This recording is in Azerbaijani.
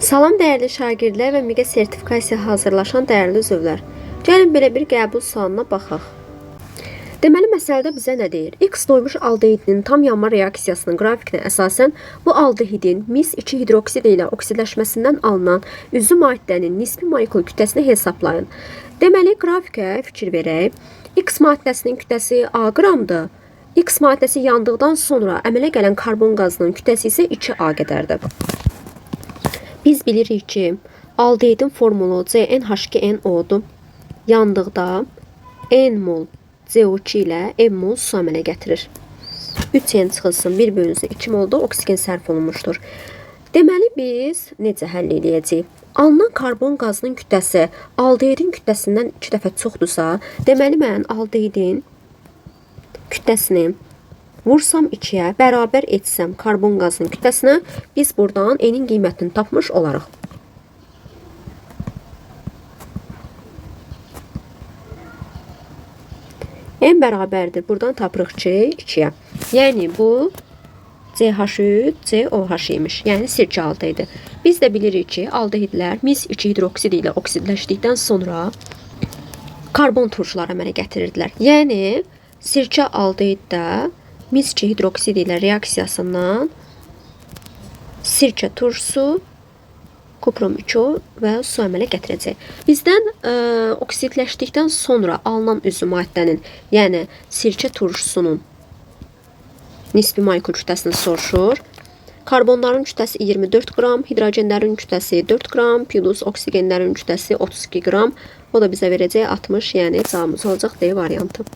Salam dəyərli şagirdlər və MİQA sertifikasiya hazırlaşan dəyərli üzvlər. Gəlin belə bir qəbul sualına baxaq. Deməli, məsələdə bizə nə deyir? X doymuş aldehidinin tam yanma reaksiyasının qrafikinə əsasən bu aldehidin mis-2 hidroksidi ilə oksidləşməsindən alınan üzvü maddənin nisbi molekul kütləsini hesablayın. Deməli, qrafikə fikir verək. X maddəsinin kütləsi A qramdır. X maddəsi yandıqdan sonra əmələ gələn karbon qazının kütləsi isə 2A qədərdir. Biz bilirik ki, aldehidin formulu CnH2nO'dur. Yandıqda N mol CO2 ilə M mol su əmələ gətirir. 3N çıxılsın 1 bölünsün 2 molda oksigen sərf olunmuşdur. Deməli, biz necə həll edəcəyik? Alınan karbon qazının kütləsi aldehidin kütləsindən 2 dəfə çoxdursa, deməli mən aldehidin kütləsini vursam 2-yə, bərabər etsəm karbon qazının kütləsinə, biz buradan N'in qiymətini tapmış olaraq. N bərabərdir. Buradan tapırıq ki, 2-yə. Yəni, bu CH3COH imiş. Yəni, sirkə aldehidi. Biz də bilirik ki, aldehidlər mis-2 hidroksid ilə oksidləşdikdən sonra karbon turşuları əmələ gətirirdilər. Yəni, sirkə aldehiddə mis-2 hidroksid ilə reaksiyasından sirkə turşusu, kuprum 2 və su əmələ gətirəcək. Bizdən oksidləşdikdən sonra alınan üzvü maddənin, yəni sirkə turşusunun nisbi molekul kütləsini soruşur. Karbonların kütləsi 24 qram, hidrogenlərin kütləsi 4 qram, plus oksigenlərin kütləsi 32 qram. O da bizə verəcək 60, yəni cavabımız olacaq D variantı.